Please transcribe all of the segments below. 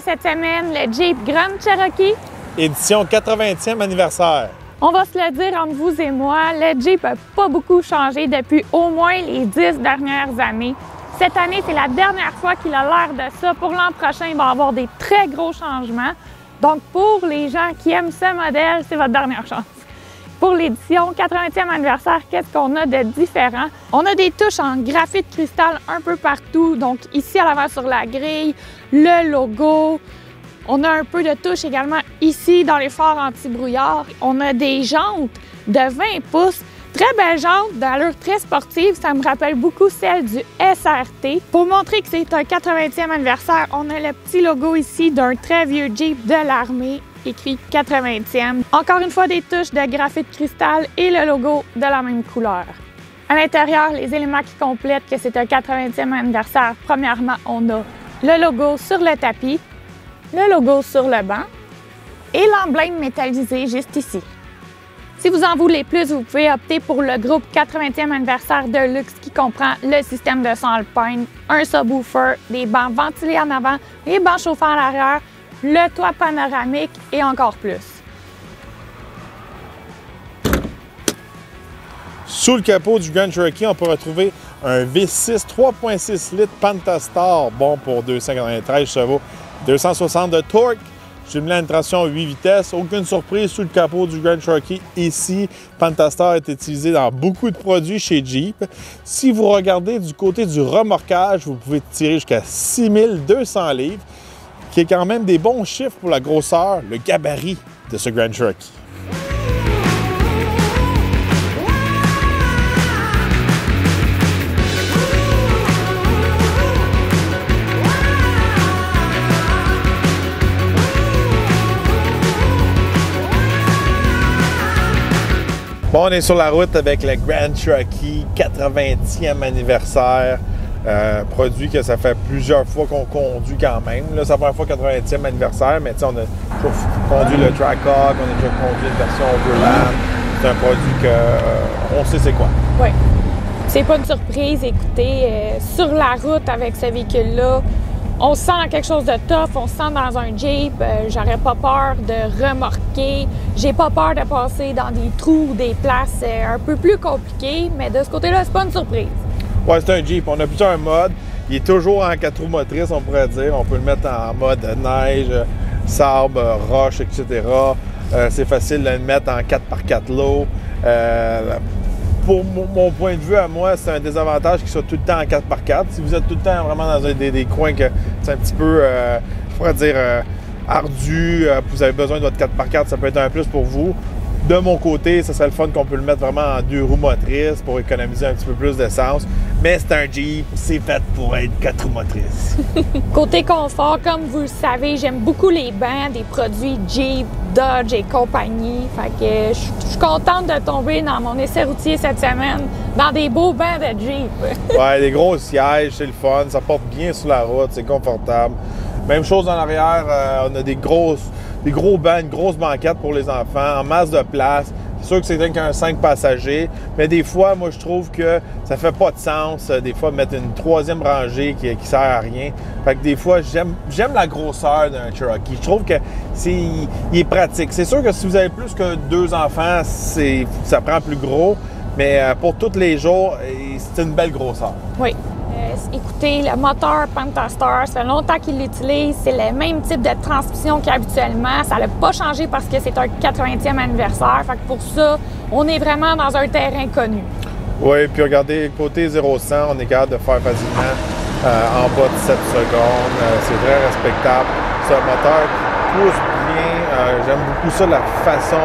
fait cette semaine le Jeep Grand Cherokee. Édition 80e anniversaire. On va se le dire entre vous et moi, le Jeep n'a pas beaucoup changé depuis au moins les 10 dernières années. Cette année, c'est la dernière fois qu'il a l'air de ça. Pour l'an prochain, il va y avoir des très gros changements. Donc, pour les gens qui aiment ce modèle, c'est votre dernière chance. Pour l'édition 80e anniversaire, qu'est-ce qu'on a de différent? On a des touches en graphite cristal un peu partout. Donc, ici à l'avant sur la grille, le logo. On a un peu de touche également ici dans les phares anti-brouillard. On a des jantes de 20 pouces. Très belle jante, d'allure très sportive. Ça me rappelle beaucoup celle du SRT. Pour montrer que c'est un 80e anniversaire, on a le petit logo ici d'un très vieux Jeep de l'armée, écrit 80e. Encore une fois, des touches de graphite cristal et le logo de la même couleur. À l'intérieur, les éléments qui complètent que c'est un 80e anniversaire. Premièrement, on a le logo sur le tapis, le logo sur le banc et l'emblème métallisé juste ici. Si vous en voulez plus, vous pouvez opter pour le groupe 80e anniversaire de luxe qui comprend le système de son Alpine, un subwoofer, des bancs ventilés en avant, les bancs chauffants à l'arrière, le toit panoramique et encore plus. Sous le capot du Grand Cherokee, on peut retrouver un V6 3.6 litres Pentastar, bon pour 293 chevaux, 260 de torque. Jumelé à une traction 8 vitesses. Aucune surprise sous le capot du Grand Cherokee. Ici, Pentastar est utilisé dans beaucoup de produits chez Jeep. Si vous regardez du côté du remorquage, vous pouvez tirer jusqu'à 6200 livres, qui est quand même des bons chiffres pour la grosseur, le gabarit de ce Grand Cherokee. Bon, on est sur la route avec le Grand Cherokee 80e anniversaire. Produit que ça fait plusieurs fois qu'on conduit quand même. Là, c'est la première fois 80e anniversaire, mais on a toujours conduit le Trackhawk, on a déjà conduit une version Overland. C'est un produit qu'on sait c'est quoi. Oui. C'est pas une surprise. Écoutez, sur la route avec ce véhicule-là, on sent quelque chose de tough, on se sent dans un Jeep. J'aurais pas peur de remorquer. J'ai pas peur de passer dans des trous ou des places un peu plus compliquées, mais de ce côté-là, c'est pas une surprise. Ouais, c'est un Jeep. On a plusieurs modes. Il est toujours en 4 roues motrices, on pourrait dire. On peut le mettre en mode neige, sable, roche, etc. C'est facile de le mettre en 4x4 low. Pour mon point de vue à moi, c'est un désavantage qu'il soit tout le temps en 4x4. Si vous êtes tout le temps vraiment dans des coins que c'est un petit peu, je pourrais dire, ardu, vous avez besoin de votre 4x4, ça peut être un plus pour vous. De mon côté, ça serait le fun qu'on peut le mettre vraiment en 2 roues motrices pour économiser un petit peu plus d'essence. Mais c'est un Jeep, c'est fait pour être 4 roues motrices. Côté confort, comme vous le savez, j'aime beaucoup les bancs des produits Jeep, Dodge et compagnie. Fait que je suis contente de tomber dans mon essai routier cette semaine dans des beaux bancs de Jeep. Ouais, des gros sièges, c'est le fun, ça porte bien sur la route, c'est confortable. Même chose en arrière, on a des gros bancs, une grosse banquette pour les enfants, en masse de place. C'est sûr que c'est qu'un 5 passagers, mais des fois, moi, je trouve que ça fait pas de sens, des fois, mettre une 3e rangée qui sert à rien. Fait que des fois, j'aime la grosseur d'un Cherokee. Je trouve que il est pratique. C'est sûr que si vous avez plus que 2 enfants, ça prend plus gros, mais pour tous les jours, c'est une belle grosseur. Oui. Écoutez, le moteur Pentastar, ça fait longtemps qu'il l'utilise. C'est le même type de transmission qu'habituellement. Ça n'a pas changé parce que c'est un 80e anniversaire. Fait que pour ça, on est vraiment dans un terrain connu. Oui, puis regardez, côté 0-100, on est capable de faire facilement en bas de 7 secondes. C'est très respectable. C'est un moteur qui pousse bien. J'aime beaucoup ça, la façon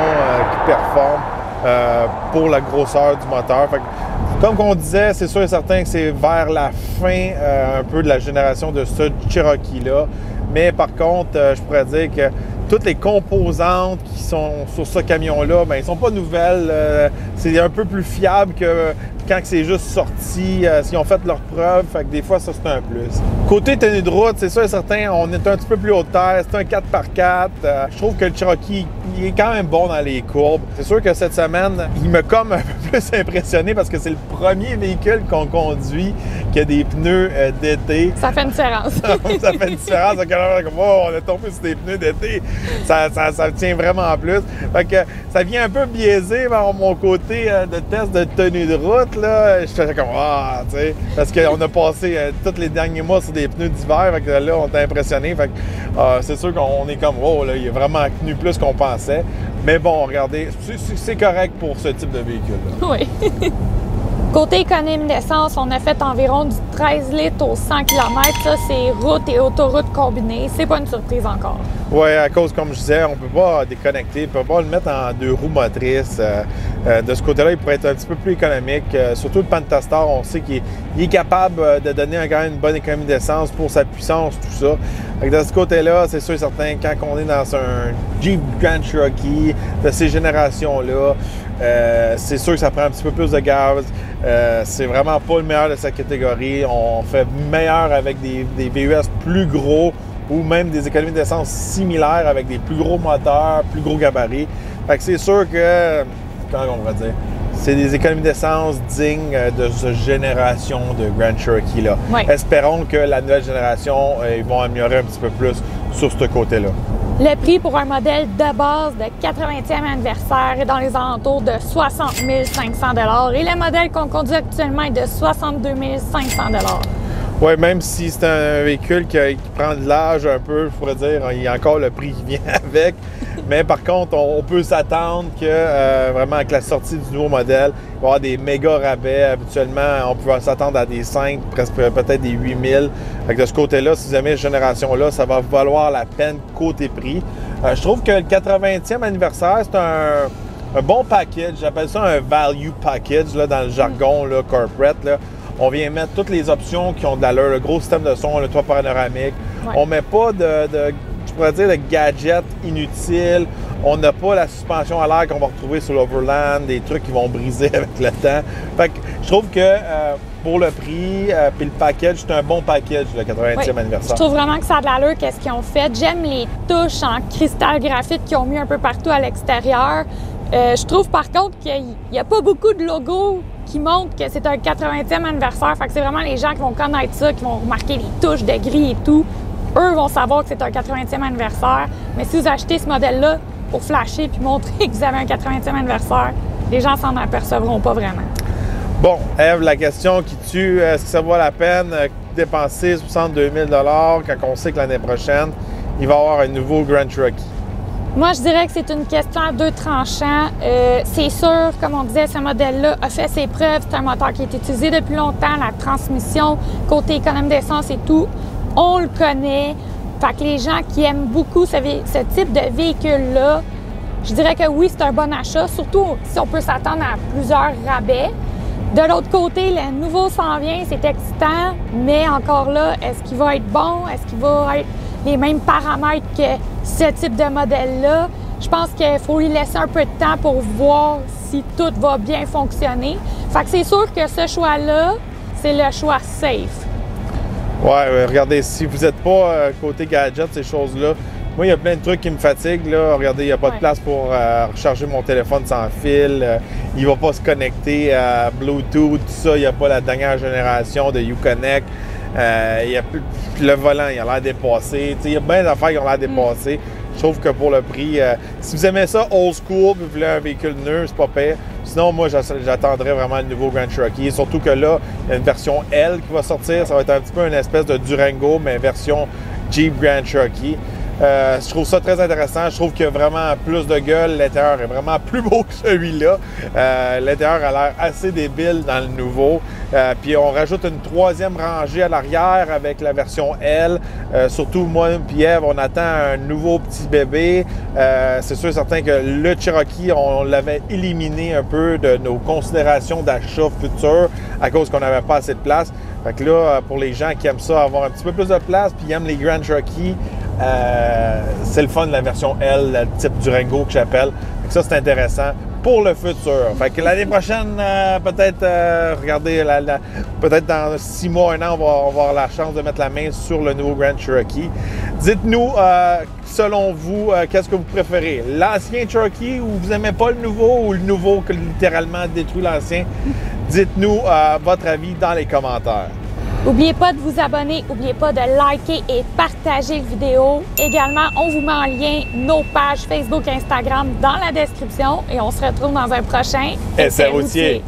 qu'il performe pour la grosseur du moteur. Fait que, comme on disait, c'est sûr et certain que c'est vers la fin un peu de la génération de ce Cherokee-là. Mais par contre, je pourrais dire que toutes les composantes qui sont sur ce camion-là, bien, ils ne sont pas nouvelles. C'est un peu plus fiable que quand c'est juste sorti, s'ils ont fait leur preuve. Fait que des fois, ça, c'est un plus. Côté tenue de route, c'est sûr et certain, on est un petit peu plus haut de terre. C'est un 4x4. Je trouve que le Cherokee, il est quand même bon dans les courbes. C'est sûr que cette semaine, il m'a comme un peu plus impressionné parce que c'est le premier véhicule qu'on conduit que des pneus d'été. Ça fait une différence. Ça fait une différence. Comme, oh, on est tombé sur des pneus d'été. Ça tient vraiment plus. Fait que ça vient un peu biaiser mon côté de test de tenue de route. Là. Je faisais comme, ah, tu sais, parce qu'on a passé tous les derniers mois sur des pneus d'hiver. Fait que là, on était impressionné. Fait que c'est sûr qu'on est comme, oh, là, il est vraiment tenu plus qu'on pensait. Mais bon, regardez, c'est correct pour ce type de véhicule-là. Oui. Côté économie d'essence, on a fait environ du 13 litres au 100 km. Ça, c'est route et autoroute combinées. C'est pas une surprise encore. Oui, à cause, comme je disais, on ne peut pas déconnecter, on ne peut pas le mettre en 2 roues motrices. De ce côté-là, il pourrait être un petit peu plus économique. Surtout le Pentastar, on sait qu'il est capable de donner quand même une bonne économie d'essence pour sa puissance, tout ça. Donc, de ce côté-là, c'est sûr et certain, quand on est dans un Jeep Grand Cherokee de ces générations-là, c'est sûr que ça prend un petit peu plus de gaz. C'est vraiment pas le meilleur de sa catégorie. On fait meilleur avec des VUS plus gros ou même des économies d'essence similaires avec des plus gros moteurs, plus gros gabarits. Fait que c'est sûr que, comment on va dire, c'est des économies d'essence dignes de cette génération de Grand Cherokee-là. Oui. Espérons que la nouvelle génération, ils vont améliorer un petit peu plus sur ce côté-là. Le prix pour un modèle de base de 80e anniversaire est dans les alentours de 60 500 $ et le modèle qu'on conduit actuellement est de 62 500 $. Oui, même si c'est un véhicule qui prend de l'âge un peu, je pourrais dire, il y a encore le prix qui vient avec. Mais par contre, on peut s'attendre que vraiment avec la sortie du nouveau modèle, il va y avoir des méga rabais. Habituellement, on peut s'attendre à des 5, presque peut-être des 8 000. Fait que de ce côté-là, si vous aimez cette génération-là, ça va valoir la peine côté prix. Je trouve que le 80e anniversaire, c'est un bon package. J'appelle ça un value package là, dans le jargon là, corporate. Là. On vient mettre toutes les options qui ont de l'allure, le gros système de son, le toit panoramique. Ouais. On met pas je pourrais dire, de gadgets inutiles. On n'a pas la suspension à l'air qu'on va retrouver sur l'Overland, des trucs qui vont briser avec le temps. Fait que je trouve que pour le prix puis le package, c'est un bon package, le 80e anniversaire. Je trouve vraiment que ça a de l'allure, qu'est-ce qu'ils ont fait. J'aime les touches en cristal graphite qu'ils ont mis un peu partout à l'extérieur. Je trouve par contre qu'il n'y a pas beaucoup de logos qui montrent que c'est un 80e anniversaire. Fait que c'est vraiment les gens qui vont connaître ça, qui vont remarquer les touches de gris et tout. Eux vont savoir que c'est un 80e anniversaire. Mais si vous achetez ce modèle-là pour flasher puis montrer que vous avez un 80e anniversaire, les gens s'en apercevront pas vraiment. Bon, Ève, la question qui tue, est-ce que ça vaut la peine de dépenser 62 000 $ quand on sait que l'année prochaine, il va y avoir un nouveau Grand Cherokee? Moi, je dirais que c'est une question à 2 tranchants. C'est sûr, comme on disait, ce modèle-là a fait ses preuves. C'est un moteur qui est utilisé depuis longtemps. La transmission, côté économie d'essence et tout, on le connaît. Fait que les gens qui aiment beaucoup ce type de véhicule-là, je dirais que oui, c'est un bon achat, surtout si on peut s'attendre à plusieurs rabais. De l'autre côté, le nouveau s'en vient, c'est excitant, mais encore là, est-ce qu'il va être bon? Est-ce qu'il va être les mêmes paramètres que ce type de modèle-là? Je pense qu'il faut lui laisser un peu de temps pour voir si tout va bien fonctionner. Fait que c'est sûr que ce choix-là, c'est le choix safe. Ouais, regardez, si vous n'êtes pas côté gadget, ces choses-là, moi, il y a plein de trucs qui me fatiguent. Là. Regardez, il n'y a pas de place pour recharger mon téléphone sans fil. Il ne va pas se connecter à Bluetooth, tout ça. Il n'y a pas la dernière génération de Uconnect. Le volant, il a l'air dépassé. Il y a bien d'affaires qui ont l'air dépassées. Je trouve que pour le prix, si vous aimez ça old school, vous voulez un véhicule neuf, c'est pas pire. Sinon, moi, j'attendrais vraiment le nouveau Grand Cherokee. Surtout que là, il y a une version L qui va sortir. Ça va être un petit peu une espèce de Durango, mais version Jeep Grand Cherokee. Je trouve ça très intéressant. Je trouve qu'il y a vraiment plus de gueule. L'intérieur est vraiment plus beau que celui-là. L'intérieur a l'air assez débile dans le nouveau. Puis on rajoute une 3e rangée à l'arrière avec la version L. Surtout moi et Ève, on attend un nouveau petit bébé. C'est sûr et certain que le Cherokee, on l'avait éliminé un peu de nos considérations d'achat futur à cause qu'on n'avait pas assez de place. Fait que là, pour les gens qui aiment ça, avoir un petit peu plus de place, puis aiment les Grand Cherokee, c'est le fun de la version L, le type Durango que j'appelle. Ça, c'est intéressant pour le futur. Fait que l'année prochaine, peut-être, regardez, peut-être dans 6 mois, 1 an, on va avoir la chance de mettre la main sur le nouveau Grand Cherokee. Dites-nous, selon vous, qu'est-ce que vous préférez? L'ancien Cherokee ou vous n'aimez pas le nouveau ou le nouveau qui littéralement détruit l'ancien? Dites-nous votre avis dans les commentaires. N'oubliez pas de vous abonner, n'oubliez pas de liker et partager la vidéo. Également, on vous met en lien nos pages Facebook et Instagram dans la description et on se retrouve dans un prochain Essai routier.